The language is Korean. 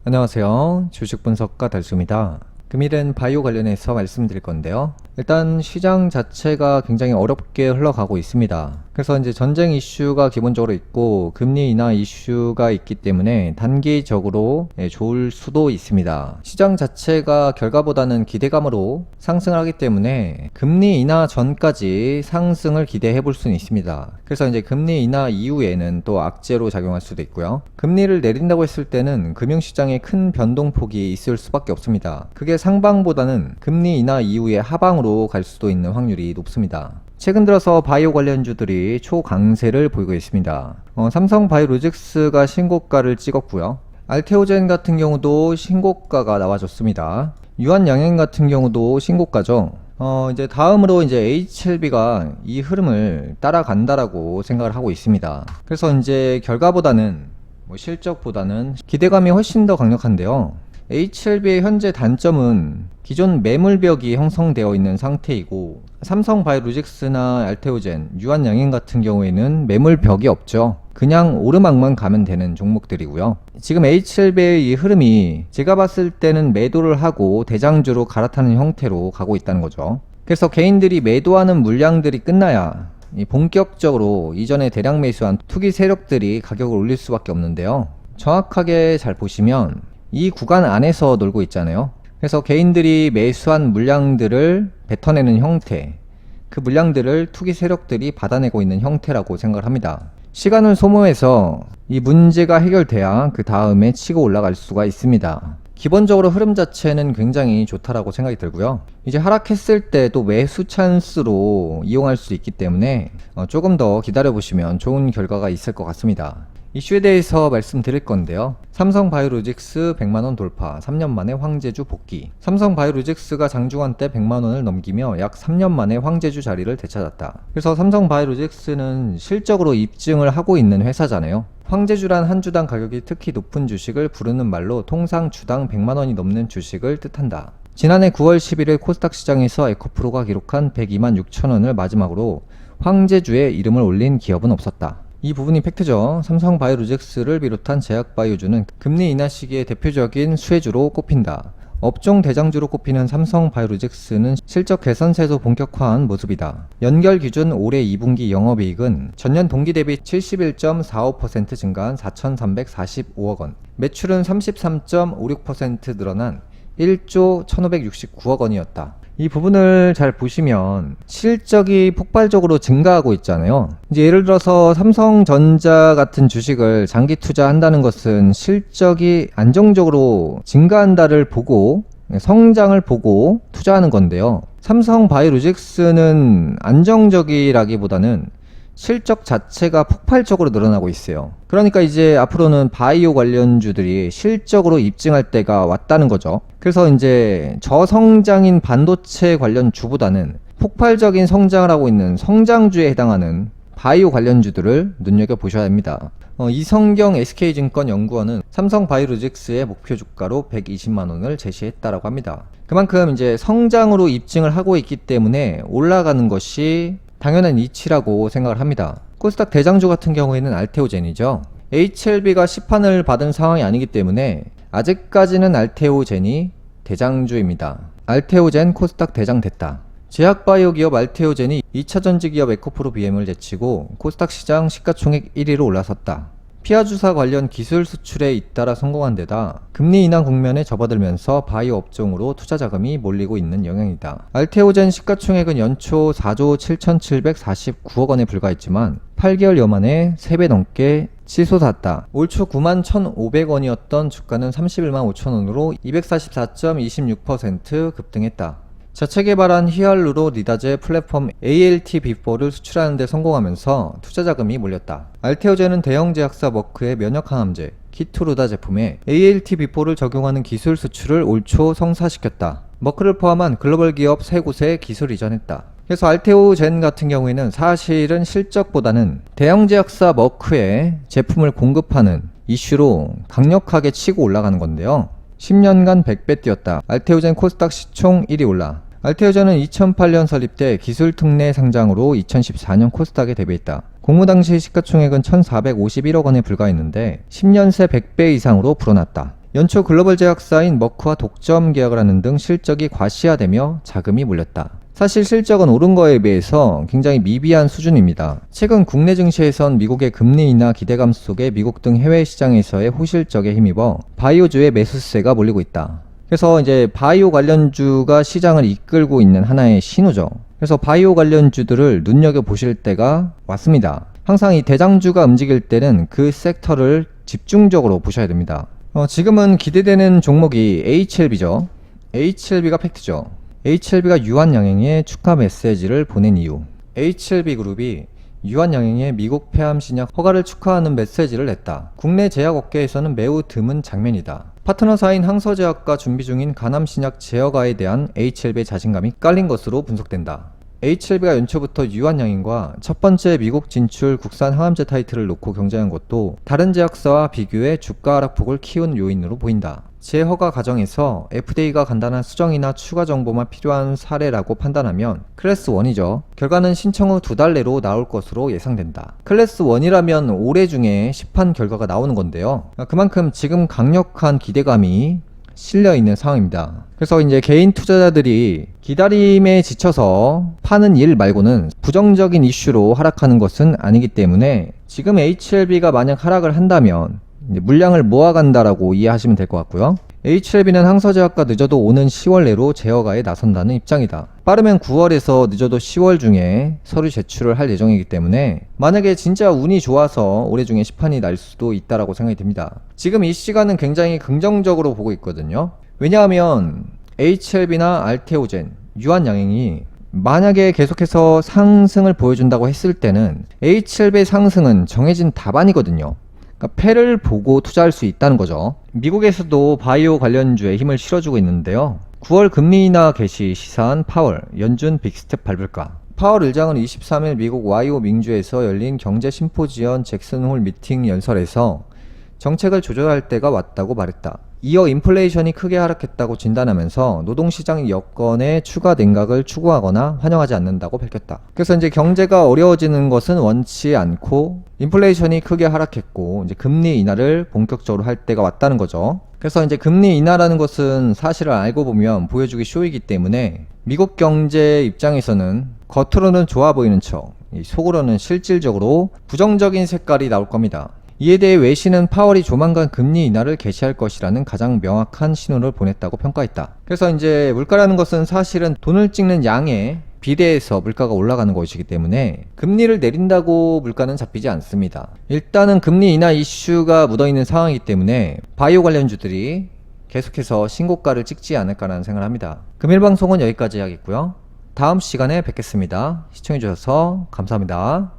안녕하세요. 주식분석가 달수입니다. 금일은 바이오 관련해서 말씀드릴 건데요. 일단 시장 자체가 굉장히 어렵게 흘러가고 있습니다. 그래서 이제 전쟁 이슈가 기본적으로 있고 금리 인하 이슈가 있기 때문에 단기적으로 좋을 수도 있습니다. 시장 자체가 결과보다는 기대감으로 상승을 하기 때문에 금리 인하 전까지 상승을 기대해 볼 수는 있습니다. 그래서 이제 금리 인하 이후에는 또 악재로 작용할 수도 있고요. 금리를 내린다고 했을 때는 금융시장에 큰 변동폭이 있을 수밖에 없습니다. 그게 상방보다는 금리 인하 이후에 하방으로 갈 수도 있는 확률이 높습니다. 최근 들어서 바이오 관련주들이 초강세를 보이고 있습니다. 삼성 바이오로직스가 신고가를 찍었고요. 알테오젠 같은 경우도 신고가가 나와줬습니다. 유한양행 같은 경우도 신고가죠. 이제 다음으로 이제 HLB가 이 흐름을 따라간다라고 생각을 하고 있습니다. 그래서 이제 결과보다는 실적보다는 기대감이 훨씬 더 강력한데요. HLB의 현재 단점은 기존 매물벽이 형성되어 있는 상태이고 삼성 바이오로직스나 알테오젠, 유한양행 같은 경우에는 매물벽이 없죠. 그냥 오르막만 가면 되는 종목들이고요. 지금 HLB의 이 흐름이 제가 봤을 때는 매도를 하고 대장주로 갈아타는 형태로 가고 있다는 거죠. 그래서 개인들이 매도하는 물량들이 끝나야 본격적으로 이전에 대량 매수한 투기 세력들이 가격을 올릴 수밖에 없는데요. 정확하게 잘 보시면 이 구간 안에서 놀고 있잖아요. 그래서 개인들이 매수한 물량들을 뱉어내는 형태, 그 물량들을 투기 세력들이 받아내고 있는 형태라고 생각을 합니다. 시간을 소모해서 이 문제가 해결돼야 그 다음에 치고 올라갈 수가 있습니다. 기본적으로 흐름 자체는 굉장히 좋다라고 생각이 들고요. 이제 하락했을 때 또 매수 찬스로 이용할 수 있기 때문에 조금 더 기다려 보시면 좋은 결과가 있을 것 같습니다. 이슈에 대해서 말씀드릴 건데요. 삼성 바이오로직스 100만원 돌파, 3년 만에 황제주 복귀. 삼성 바이오로직스가 장중한 때 100만원을 넘기며 약 3년 만에 황제주 자리를 되찾았다. 그래서 삼성 바이오로직스는 실적으로 입증을 하고 있는 회사잖아요. 황제주란 한 주당 가격이 특히 높은 주식을 부르는 말로 통상 주당 100만원이 넘는 주식을 뜻한다. 지난해 9월 11일 코스닥 시장에서 에코프로가 기록한 102만 6천원을 마지막으로 황제주의 이름을 올린 기업은 없었다. 이 부분이 팩트죠. 삼성 바이오로직스를 비롯한 제약바이오주는 금리 인하 시기의 대표적인 수혜주로 꼽힌다. 업종 대장주로 꼽히는 삼성 바이오로직스는 실적 개선세도 본격화한 모습이다. 연결 기준 올해 2분기 영업이익은 전년 동기 대비 71.45% 증가한 4,345억 원, 매출은 33.56% 늘어난 1조 1,569억 원이었다. 이 부분을 잘 보시면 실적이 폭발적으로 증가하고 있잖아요. 이제 예를 들어서 삼성전자 같은 주식을 장기 투자한다는 것은 실적이 안정적으로 증가한다를 보고 성장을 보고 투자하는 건데요. 삼성 바이오로직스는 안정적이라기보다는 실적 자체가 폭발적으로 늘어나고 있어요. 그러니까 이제 앞으로는 바이오 관련주들이 실적으로 입증할 때가 왔다는 거죠. 그래서 이제 저성장인 반도체 관련 주보다는 폭발적인 성장을 하고 있는 성장주에 해당하는 바이오 관련주들을 눈여겨보셔야 합니다. 이성경 SK증권 연구원은 삼성 바이오로직스의 목표 주가로 120만원을 제시했다라고 합니다. 그만큼 이제 성장으로 입증을 하고 있기 때문에 올라가는 것이 당연한 이치라고 생각을 합니다. 코스닥 대장주 같은 경우에는 알테오젠이죠. HLB가 시판을 받은 상황이 아니기 때문에 아직까지는 알테오젠이 대장주입니다. 알테오젠 코스닥 대장 됐다. 제약바이오 기업 알테오젠이 2차전지 기업 에코프로 BM을 제치고 코스닥 시장 시가총액 1위로 올라섰다. 피하주사 관련 기술 수출에 잇따라 성공한 데다 금리 인하 국면에 접어들면서 바이오 업종으로 투자 자금이 몰리고 있는 영향이다. 알테오젠 시가총액은 연초 4조 7,749억 원에 불과했지만 8개월여 만에 3배 넘게 치솟았다. 올 초 9만 1,500원이었던 주가는 31만 5천원으로 244.26% 급등했다. 자체 개발한 히알루로 니다제 플랫폼 ALT-B4를 수출하는 데 성공하면서 투자 자금이 몰렸다. 알테오젠은 대형 제약사 머크의 면역 항암제 키투루다 제품에 ALT-B4를 적용하는 기술 수출을 올 초 성사시켰다. 머크를 포함한 글로벌 기업 3곳에 기술 이전했다. 그래서 알테오젠 같은 경우에는 사실은 실적보다는 대형 제약사 머크에 제품을 공급하는 이슈로 강력하게 치고 올라가는 건데요. 10년간 100배 뛰었다. 알테오젠 코스닥 시총 1위 올라. 알테오젠은 2008년 설립돼 기술 특례 상장으로 2014년 코스닥에 데뷔했다. 공모 당시 시가총액은 1,451억 원에 불과했는데 10년 새 100배 이상으로 불어났다. 연초 글로벌 제약사인 머크와 독점 계약을 하는 등 실적이 과시화되며 자금이 몰렸다. 사실 실적은 오른 거에 비해서 굉장히 미비한 수준입니다. 최근 국내 증시에선 미국의 금리 인하 기대감 속에 미국 등 해외 시장에서의 호실적에 힘입어 바이오주의 매수세가 몰리고 있다. 그래서 이제 바이오 관련주가 시장을 이끌고 있는 하나의 신호죠. 그래서 바이오 관련주들을 눈여겨보실 때가 왔습니다. 항상 이 대장주가 움직일 때는 그 섹터를 집중적으로 보셔야 됩니다. 지금은 기대되는 종목이 HLB죠. HLB가 팩트죠. HLB가 유한양행에 축하 메시지를 보낸 이유. HLB그룹이 유한양행의 미국 폐암 신약 허가를 축하하는 메시지를 냈다. 국내 제약업계에서는 매우 드문 장면이다. 파트너사인 항서제약과 준비 중인 간암 신약 제허가에 대한 HLB의 자신감이 깔린 것으로 분석된다. HLB가 연초부터 유한양행과 첫 번째 미국 진출 국산 항암제 타이틀을 놓고 경쟁한 것도 다른 제약사와 비교해 주가 하락폭을 키운 요인으로 보인다. 재허가 과정에서 FDA가 간단한 수정이나 추가 정보만 필요한 사례라고 판단하면 클래스 1이죠. 결과는 신청 후 2달 내로 나올 것으로 예상된다. 클래스 1이라면 올해 중에 시판 결과가 나오는 건데요. 그만큼 지금 강력한 기대감이 실려 있는 상황입니다. 그래서 이제 개인 투자자들이 기다림에 지쳐서 파는 일 말고는 부정적인 이슈로 하락하는 것은 아니기 때문에 지금 HLB가 만약 하락을 한다면 물량을 모아간다라고 이해하시면 될 것 같고요. HLB는 항서제약과 늦어도 오는 10월 내로 제허가에 나선다는 입장이다. 빠르면 9월에서 늦어도 10월 중에 서류 제출을 할 예정이기 때문에 만약에 진짜 운이 좋아서 올해 중에 시판이 날 수도 있다라고 생각이 듭니다. 지금 이 시간은 굉장히 긍정적으로 보고 있거든요. 왜냐하면 HLB나 알테오젠, 유한양행이 만약에 계속해서 상승을 보여준다고 했을 때는 HLB의 상승은 정해진 답안이거든요. 그러니까 패를 보고 투자할 수 있다는 거죠. 미국에서도 바이오 관련주에 힘을 실어주고 있는데요. 9월 금리 인하 개시 시사한 파월, 연준 빅스텝 밟을까? 파월 의장은 23일 미국 와이오 민주에서 열린 경제 심포지언 잭슨홀 미팅 연설에서 정책을 조절할 때가 왔다고 말했다. 이어 인플레이션이 크게 하락했다고 진단하면서 노동시장 여건의 추가 냉각을 추구하거나 환영하지 않는다고 밝혔다. 그래서 이제 경제가 어려워지는 것은 원치 않고 인플레이션이 크게 하락했고 이제 금리 인하를 본격적으로 할 때가 왔다는 거죠. 그래서 이제 금리 인하라는 것은 사실을 알고 보면 보여주기 쇼이기 때문에 미국 경제 입장에서는 겉으로는 좋아 보이는 척, 속으로는 실질적으로 부정적인 색깔이 나올 겁니다. 이에 대해 외신은 파월이 조만간 금리 인하를 개시할 것이라는 가장 명확한 신호를 보냈다고 평가했다. 그래서 이제 물가라는 것은 사실은 돈을 찍는 양에 비례해서 물가가 올라가는 것이기 때문에 금리를 내린다고 물가는 잡히지 않습니다. 일단은 금리 인하 이슈가 묻어있는 상황이기 때문에 바이오 관련주들이 계속해서 신고가를 찍지 않을까라는 생각을 합니다. 금일 방송은 여기까지 하겠고요. 다음 시간에 뵙겠습니다. 시청해주셔서 감사합니다.